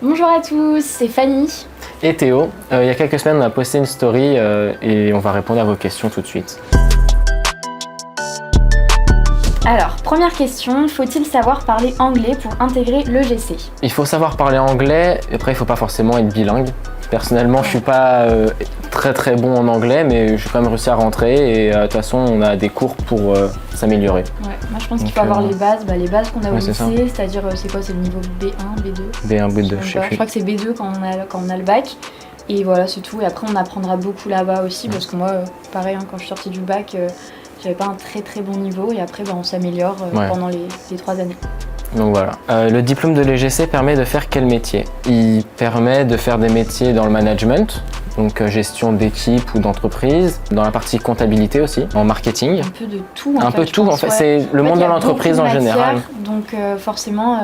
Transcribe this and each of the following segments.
Bonjour à tous, c'est Fanny. Et Théo. Il y a quelques semaines, on a posté une story et on va répondre à vos questions tout de suite. Alors, première question, faut-il savoir parler anglais pour intégrer l'EGC? Il faut savoir parler anglais, après il ne faut pas forcément être bilingue. Personnellement, je ne suis pas très bon en anglais, mais j'ai quand même réussi à rentrer et de toute façon, on a des cours pour s'améliorer. Ouais, moi je pense qu'il faut avoir les bases qu'on a au lycée, c'est-à-dire c'est quoi, c'est le niveau B1, B2? B1, B2, je sais plus. Je crois que c'est B2 quand on a le bac. Et voilà, c'est tout. Et après, on apprendra beaucoup là-bas aussi, parce que moi, pareil, quand je suis sortie du bac, j'avais pas un très bon niveau. Et après, on s'améliore pendant les 3 années. Donc voilà. Le diplôme de l'EGC permet de faire quel métier? Il permet de faire des métiers dans le management, donc gestion d'équipe ou d'entreprise, dans la partie comptabilité aussi, en marketing. Un peu de tout. En fait, c'est le monde de l'entreprise en général. Donc forcément,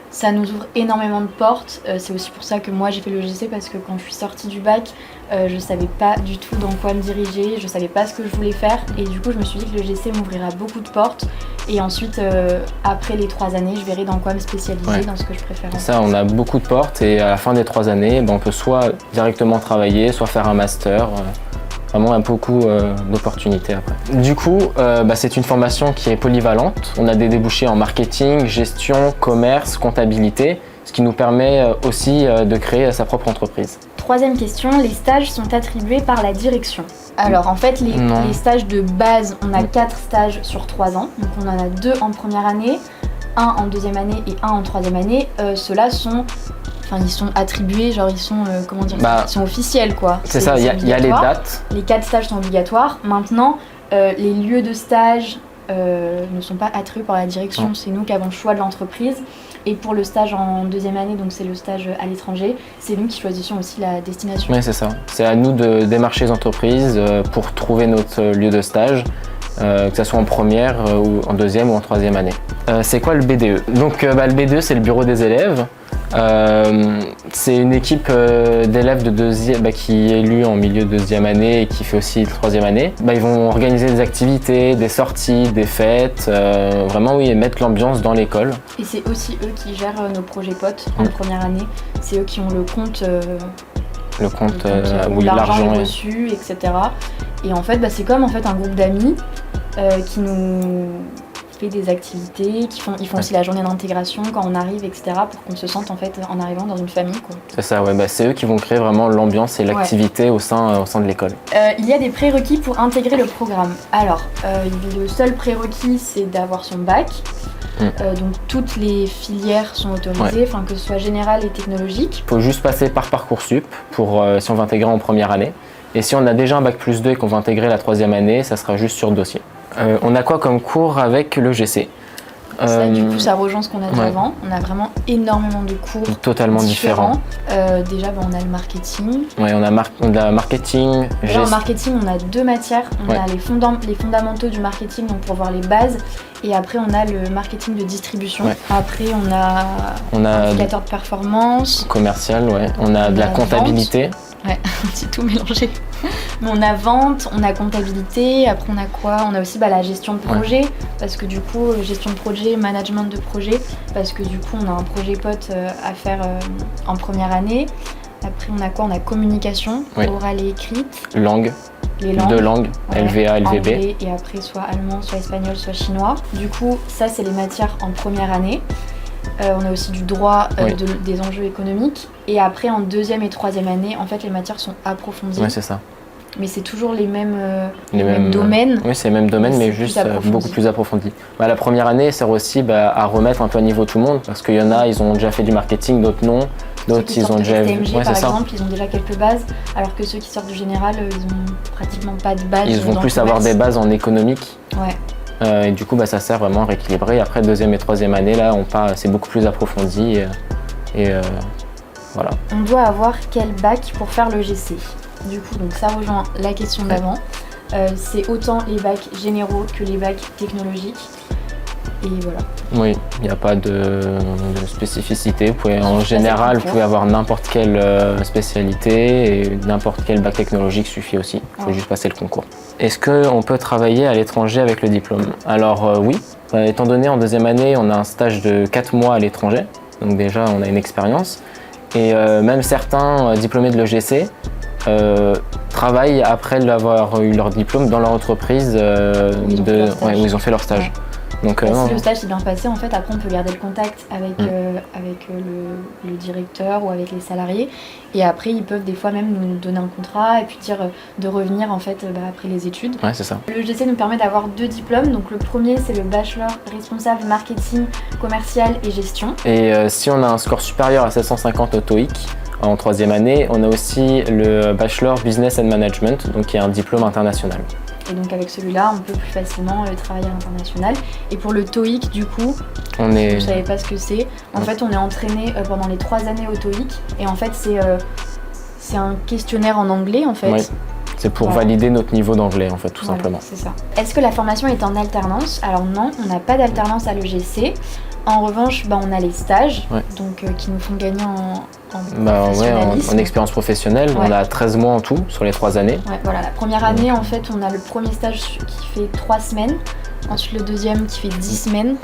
ça nous ouvre énormément de portes. C'est aussi pour ça que moi j'ai fait l'EGC, parce que quand je suis sortie du bac, je savais pas du tout dans quoi me diriger, je savais pas ce que je voulais faire, et du coup je me suis dit que l'EGC m'ouvrira beaucoup de portes, et ensuite après les 3 années je verrai dans quoi me spécialiser, dans ce que je préfère. Ça, on a beaucoup de portes, et à la fin des 3 années, on peut soit directement travailler, soit faire un master. Vraiment, il y a beaucoup d'opportunités après. Du coup, c'est une formation qui est polyvalente. On a des débouchés en marketing, gestion, commerce, comptabilité, ce qui nous permet aussi de créer sa propre entreprise. Troisième question, les stages sont attribués par la direction. Alors en fait, les stages de base, on a 4 stages sur 3 ans. Donc on en a 2 en première année, 1 en deuxième année et 1 en troisième année. Ceux-là sont... ils sont attribués, ils sont, ils sont officiels quoi. C'est ça, il y a les dates. Les 4 stages sont obligatoires. Maintenant, les lieux de stage ne sont pas attribués par la direction, c'est nous qui avons le choix de l'entreprise. Et pour le stage en deuxième année, donc c'est le stage à l'étranger, c'est nous qui choisissons aussi la destination. Oui, c'est ça. C'est à nous de démarcher les entreprises pour trouver notre lieu de stage. Que ce soit en première, ou en deuxième ou en troisième année. C'est quoi le BDE? Donc le BDE, c'est le bureau des élèves. C'est une équipe d'élèves de deuxième qui est élue en milieu de deuxième année et qui fait aussi troisième année. Ils vont organiser des activités, des sorties, des fêtes, vraiment mettre l'ambiance dans l'école. Et c'est aussi eux qui gèrent nos projets potes en première année. C'est eux qui ont le compte où l'argent est reçu, etc. Et en fait, c'est comme un groupe d'amis qui nous fait des activités, ils font aussi la journée d'intégration quand on arrive, etc. pour qu'on se sente en arrivant dans une famille, quoi. C'est ça, c'est eux qui vont créer vraiment l'ambiance et l'activité au sein de l'école. Il y a des prérequis pour intégrer le programme. Alors, le seul prérequis, c'est d'avoir son bac. Donc toutes les filières sont autorisées, que ce soit générale et technologique. Il faut juste passer par Parcoursup pour si on va intégrer en première année. Et si on a déjà un bac +2 et qu'on va intégrer la troisième année, ça sera juste sur dossier. On a quoi comme cours avec l'EGC? Ça, du coup, ça rejoint ce qu'on a dit avant. On a vraiment énormément de cours totalement différents. Déjà, on a le marketing. On a marketing. En marketing, on a 2 matières. On a les fondamentaux du marketing, donc pour voir les bases. Et après, on a le marketing de distribution. Après, on a indicateur de performance. Commercial, On a de la comptabilité. C'est tout mélangé. Mais on a vente, on a comptabilité, après on a quoi? On a aussi la gestion de projet, parce que du coup, gestion de projet, management de projet, parce que du coup, on a un projet pote à faire en première année. Après, on a quoi? On a communication, orale et écrite. Langue. Les langues. 2 langues, LVA, LVB. Anglais, et après, soit allemand, soit espagnol, soit chinois. Du coup, ça, c'est les matières en première année. On a aussi du droit des enjeux économiques. Et après, en deuxième et troisième année, en fait, les matières sont approfondies. Oui, c'est ça. Mais c'est toujours les mêmes domaines. Oui, c'est les mêmes domaines, mais juste beaucoup plus approfondis. La première année sert aussi à remettre un peu à niveau tout le monde, parce qu'il y en a, ils ont déjà fait du marketing, d'autres non. D'autres, ils ont déjà... STMG, par exemple, ils ont déjà quelques bases, alors que ceux qui sortent du général, ils ont pratiquement pas de base. Ils vont plus avoir des bases en économique. Et du coup, ça sert vraiment à rééquilibrer. Après, deuxième et troisième année, là, c'est beaucoup plus approfondi. Voilà. On doit avoir quel bac pour faire le GC? Du coup, donc ça rejoint la question d'avant. C'est autant les bacs généraux que les bacs technologiques. Et voilà. Oui, il n'y a pas de spécificité. En général, vous pouvez avoir n'importe quelle spécialité et n'importe quel bac technologique suffit aussi. Il faut juste passer le concours. Est-ce qu'on peut travailler à l'étranger avec le diplôme? Alors oui, étant donné en deuxième année, on a un stage de 4 mois à l'étranger. Donc déjà, on a une expérience. Et même certains diplômés de l'EGC travaillent après avoir eu leur diplôme dans leur entreprise où ils ont fait leur stage. Donc, si le stage s'est bien passé, en fait, après on peut garder le contact avec, le directeur ou avec les salariés. Et après, ils peuvent des fois même nous donner un contrat et puis dire de revenir en fait après les études. Ouais, c'est ça. Le GC nous permet d'avoir 2 diplômes. Donc le premier, c'est le bachelor responsable marketing, commercial et gestion. Et si on a un score supérieur à 750 au TOEIC en 3e année, on a aussi le bachelor business and management, donc qui est un diplôme international. Et donc avec celui-là, on peut plus facilement travailler à l'international. Et pour le TOEIC, du coup, si vous ne savez pas ce que c'est, en fait on est entraîné pendant les 3 années au TOEIC. Et en fait c'est un questionnaire en anglais en fait. Oui. C'est pour valider notre niveau d'anglais en fait, tout simplement. C'est ça. Est-ce que la formation est en alternance? Alors non, on n'a pas d'alternance à l'EGC. En revanche, on a les stages, donc qui nous font gagner en expérience professionnelle. On a 13 mois en tout sur les 3 années. Ouais, voilà, la première année, en fait, on a le premier stage qui fait 3 semaines, ensuite le deuxième qui fait 10 semaines,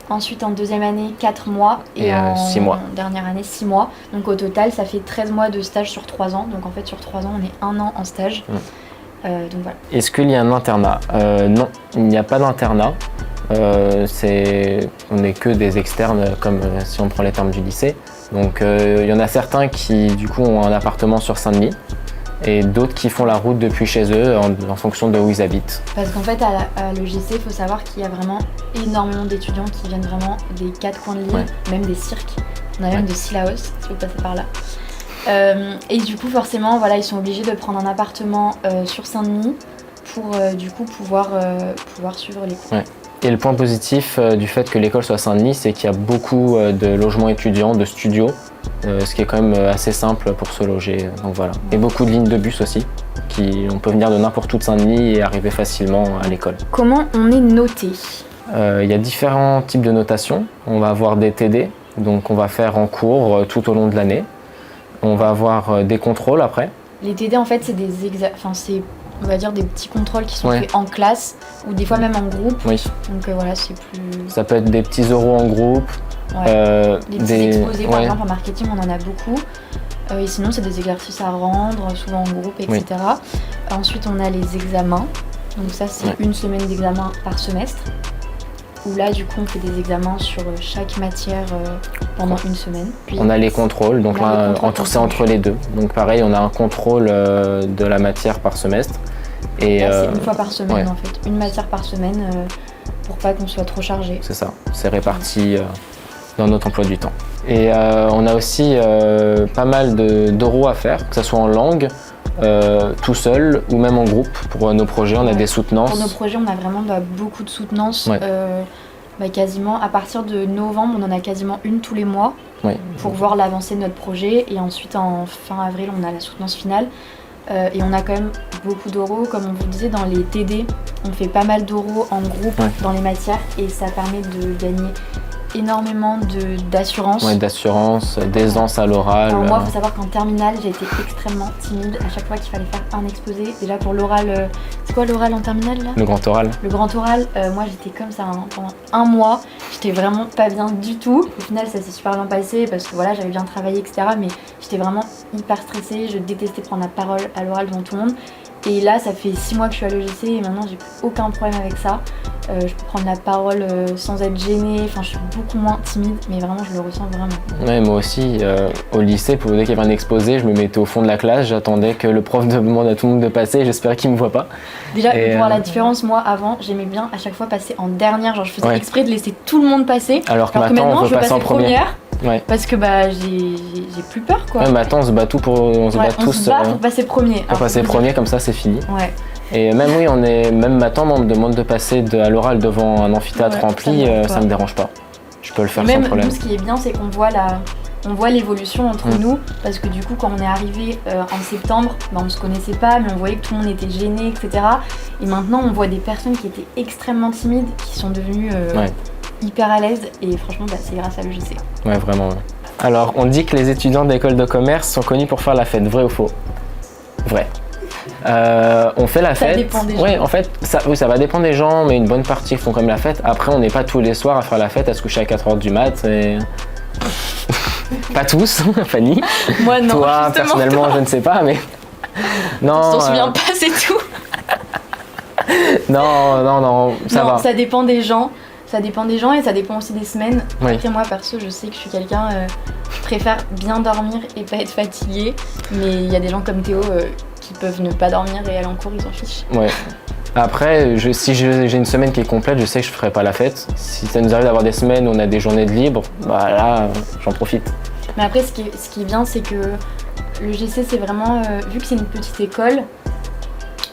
ensuite en deuxième année 4 mois et en 6 mois. Dernière année 6 mois. Donc au total, ça fait 13 mois de stage sur 3 ans. Donc en fait, sur 3 ans, on est 1 an en stage. Donc voilà. Est-ce qu'il y a un internat? Non, il n'y a pas d'internat. On n'est que des externes, comme si on prend les termes du lycée. Donc il y en a certains qui du coup ont un appartement sur Saint-Denis et d'autres qui font la route depuis chez eux en fonction de où ils habitent. Parce qu'en fait à l'EGC, il faut savoir qu'il y a vraiment énormément d'étudiants qui viennent vraiment des 4 coins de l'île, même des cirques. On a même de Sillaos, si vous passez par là. Et du coup forcément ils sont obligés de prendre un appartement sur Saint-Denis pour du coup pouvoir suivre les cours. Et le point positif du fait que l'école soit à Saint-Denis, c'est qu'il y a beaucoup de logements étudiants, de studios, ce qui est quand même assez simple pour se loger. Donc voilà. Et beaucoup de lignes de bus aussi, on peut venir de n'importe où de Saint-Denis et arriver facilement à l'école. Comment on est noté? Il y a différents types de notation. On va avoir des TD, donc on va faire en cours tout au long de l'année. On va avoir des contrôles après. Les TD en fait c'est on va dire des petits contrôles qui sont faits en classe ou des fois même en groupe. Oui. Donc voilà, c'est plus... Ça peut être des petits oraux en groupe. Des petits exposés, par exemple en marketing on en a beaucoup. Et sinon c'est des exercices à rendre, souvent en groupe, etc. Ensuite on a les examens. Donc ça c'est une semaine d'examen par semestre. Où là du coup on fait des examens sur chaque matière pendant une semaine. Puis on a les contrôles, donc là c'est entre les deux. Donc pareil, on a un contrôle de la matière par semestre. Et là, c'est une fois par semaine en fait, une matière par semaine pour pas qu'on soit trop chargé. C'est ça, c'est réparti dans notre emploi du temps. Et on a aussi pas mal d'oraux à faire, que ce soit en langue, tout seul ou même en groupe. Pour nos projets, on a des soutenances. Pour nos projets, on a vraiment beaucoup de soutenances. Quasiment à partir de novembre, on en a quasiment une tous les mois pour voir l'avancée de notre projet. Et ensuite, en fin avril, on a la soutenance finale. Et on a quand même beaucoup d'oraux, comme on vous disait, dans les TD. On fait pas mal d'oraux en groupe dans les matières et ça permet de gagner énormément d'assurance. D'assurance, d'aisance à l'oral. Alors moi, il faut savoir qu'en terminale, j'ai été extrêmement timide à chaque fois qu'il fallait faire un exposé. Déjà pour l'oral, c'est quoi l'oral en terminale là? Le grand oral. Le grand oral, moi j'étais comme ça pendant 1 mois. J'étais vraiment pas bien du tout. Au final, ça s'est super bien passé parce que voilà, j'avais bien travaillé, etc. Mais j'étais vraiment hyper stressée. Je détestais prendre la parole à l'oral devant tout le monde. Et là, ça fait 6 mois que je suis à l'EGC et maintenant j'ai plus aucun problème avec ça. Je peux prendre la parole sans être gênée, enfin je suis beaucoup moins timide, mais vraiment je le ressens vraiment. Ouais, moi aussi, au lycée, dès qu'il y avait un exposé, je me mettais au fond de la classe, j'attendais que le prof demande à tout le monde de passer, j'espérais qu'il me voit pas. Déjà, pour voir la différence, moi avant, j'aimais bien à chaque fois passer en dernière, genre je faisais exprès de laisser tout le monde passer. Alors que maintenant, je veux passer en première. Parce que j'ai plus peur quoi. Ouais, mais attends, on se bat tous pour passer premier. Pour passer premier, comme ça c'est fini. Ouais. Et même maintenant, on me demande de passer à l'oral devant un amphithéâtre rempli, ça me dérange pas. Je peux le faire sans problème. Nous, ce qui est bien, c'est qu'on voit l'évolution entre nous, parce que du coup, quand on est arrivé en septembre, on se connaissait pas, mais on voyait que tout le monde était gêné, etc. Et maintenant, on voit des personnes qui étaient extrêmement timides, qui sont devenues hyper à l'aise, et franchement, c'est grâce à l'EGC. Ouais, vraiment. Alors, on dit que les étudiants d'école de commerce sont connus pour faire la fête, vrai ou faux? Vrai. On fait la fête. Ça dépend des gens. Ouais, en fait, ça va dépendre des gens, mais une bonne partie font quand même la fête. Après, on n'est pas tous les soirs à faire la fête, à se coucher à 4h du mat. Pas tous, Fanny. Moi non, Toi, justement, personnellement, toi. je ne sais pas, mais... Non, Tu t'en souviens pas, c'est tout. non, ça Non, va. ça dépend des gens. Ça dépend des gens et ça dépend aussi des semaines. Oui. Après moi perso je sais que je suis quelqu'un qui préfère bien dormir et pas être fatigué. Mais il y a des gens comme Théo qui peuvent ne pas dormir et aller en cours, ils s'en fichent. Ouais. Après, si j'ai une semaine qui est complète, je sais que je ferai pas la fête. Si ça nous arrive d'avoir des semaines où on a des journées de libre, bah là, j'en profite. Mais après ce qui est bien c'est que le GC c'est vraiment, vu que c'est une petite école,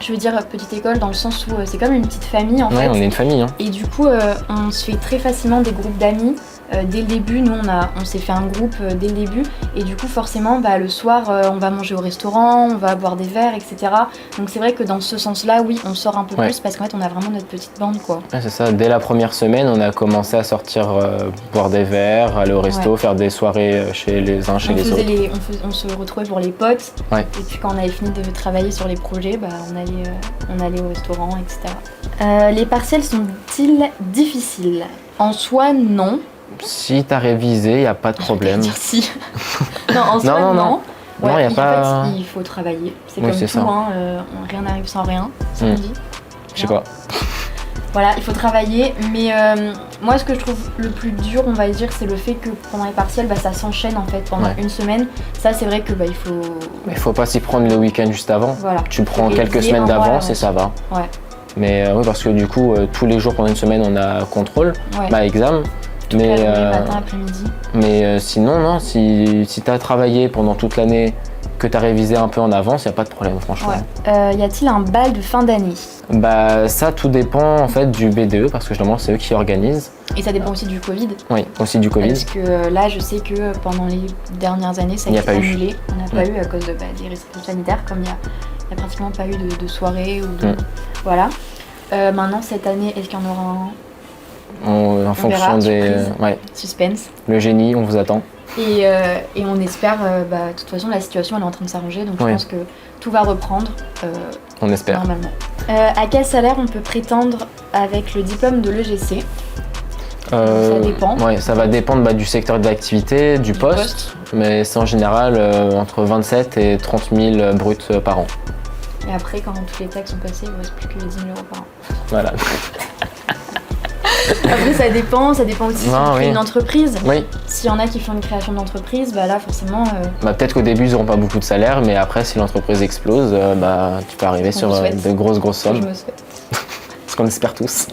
je veux dire petite école dans le sens où c'est comme une petite famille en Ouais, fait. on est une famille. Hein. Et du coup, on se fait très facilement des groupes d'amis. Dès le début, nous, on s'est fait un groupe dès le début. Et du coup, forcément, le soir, on va manger au restaurant, on va boire des verres, etc. Donc c'est vrai que dans ce sens-là, oui, on sort un peu plus parce qu'en fait, on a vraiment notre petite bande, quoi. Ouais, c'est ça. Dès la première semaine, on a commencé à sortir, boire des verres, aller au resto, faire des soirées chez les uns, chez les autres. On se retrouvait pour les potes. Ouais. Et puis quand on avait fini de travailler sur les projets, on allait au restaurant, etc. Les partiels sont-ils difficiles? En soi, non. Si t'as révisé, il n'y a pas de problème. Je vais dire si. Non, en soi, non. non. Ouais, Non, y a en pas... fait, il faut travailler. C'est Oui, comme c'est tout, ça. hein, rien n'arrive sans rien, ça on dit. Je sais pas. Voilà, il faut travailler, mais moi ce que je trouve le plus dur, on va dire, c'est le fait que pendant les partiels, ça s'enchaîne en fait pendant une semaine. Ça c'est vrai que il faut... Mais faut pas s'y prendre le week-end juste avant. Voilà. Tu prends Et quelques lier semaines un mois à d'avance et ça va. Ouais. Mais oui, parce que du coup, tous les jours pendant une semaine, on a contrôle, examen. La journée, matin, après-midi. Mais sinon, non, si tu as travaillé pendant toute l'année, que tu as révisé un peu en avance, il n'y a pas de problème, franchement. Y a-t-il un bal de fin d'année? Ça, tout dépend en fait du BDE, parce que généralement, c'est eux qui organisent. Et ça dépend aussi du Covid. Oui, aussi du Covid. Parce que là, je sais que pendant les dernières années, ça a été annulé. On n'a pas eu à cause des restrictions sanitaires, comme il n'y a pratiquement pas eu de soirée ou de... Voilà. Maintenant, cette année, est-ce qu'il y en aura un? En fonction des... Suspense. Le génie, on vous attend. Et on espère, de toute façon la situation elle est en train de s'arranger, donc je pense que tout va reprendre on espère. Normalement. À quel salaire on peut prétendre avec le diplôme de l'EGC? Ça dépend. Ouais, ça va dépendre du secteur d'activité, du poste, mais c'est en général entre 27 et 30 000 bruts par an. Et après, quand toutes les taxes sont passées, il ne reste plus que 10 000 € par an. Voilà. Après, ça dépend aussi si on crée une entreprise. Oui. S'il y en a qui font une création d'entreprise, là forcément... peut-être qu'au début, ils n'auront pas beaucoup de salaire, mais après, si l'entreprise explose, tu peux arriver sur de grosses sommes. Je me souhaite. Ce qu'on espère tous.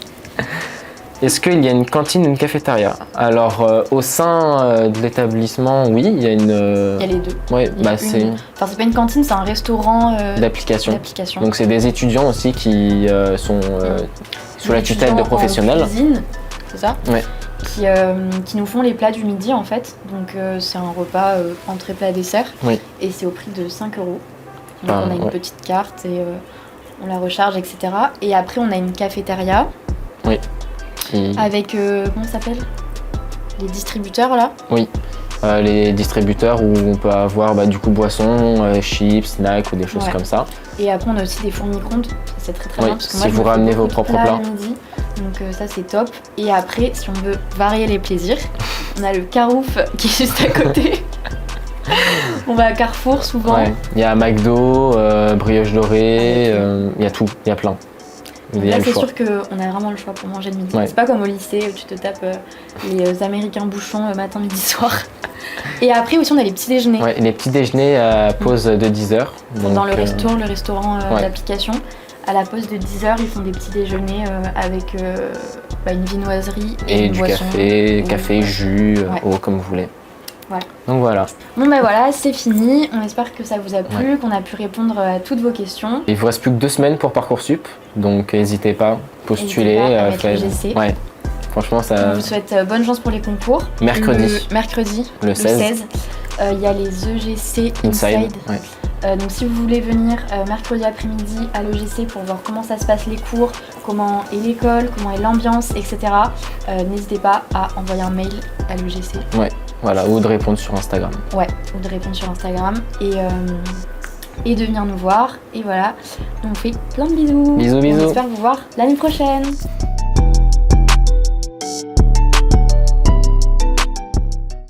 Est-ce qu'il y a une cantine, une cafétéria? Alors, au sein de l'établissement, oui, il y a une... Il y a les deux. Ouais, c'est pas une cantine, c'est un restaurant d'application. Donc c'est des étudiants aussi qui sont sous la tutelle de professionnels. En cuisine, c'est ça? Ouais. Qui nous font les plats du midi en fait. Donc c'est un repas entrée plat dessert. Oui. Et c'est au prix de 5 €. Donc on a une petite carte et on la recharge, etc. Et après on a une cafétéria. Oui. Avec, comment ça s'appelle? Les distributeurs là? Oui. Les distributeurs où on peut avoir du coup boissons, chips, snacks ou des choses comme ça. Et après on a aussi des fours micro-ondes, c'est très bien parce que moi si vous ramenez vos propres plats. Midi, donc ça c'est top. Et après si on veut varier les plaisirs, on a le Carouf qui est juste à côté. On va à Carrefour souvent. Il y a McDo, brioche dorée, il y a tout, il y a plein. Là c'est sûr qu'on a vraiment le choix pour manger le midi. C'est pas comme au lycée où tu te tapes les américains bouchons matin, midi, soir. Et après aussi on a les petits déjeuners. Ouais, les petits déjeuners à pause de 10h. Dans le restaurant d'application. À la pause de 10h, ils font des petits déjeuners avec une viennoiserie et une du boisson. café, jus, eau, comme vous voulez. Voilà. Donc voilà. Bon voilà, c'est fini. On espère que ça vous a plu, qu'on a pu répondre à toutes vos questions. Il vous reste plus que 2 semaines pour Parcoursup, donc n'hésitez pas, postulez. Ouais. Franchement, ça. On vous souhaite bonne chance pour les concours. Mercredi. Le 16. Il y a les EGC Inside. Donc si vous voulez venir mercredi après-midi à l'EGC pour voir comment ça se passe les cours, comment est l'école, comment est l'ambiance, etc. N'hésitez pas à envoyer un mail à l'EGC. Ouais, voilà, ou de répondre sur Instagram. Ouais, ou de répondre sur Instagram et de venir nous voir. Et voilà, on vous fait plein de bisous. Bisous. On espère vous voir l'année prochaine.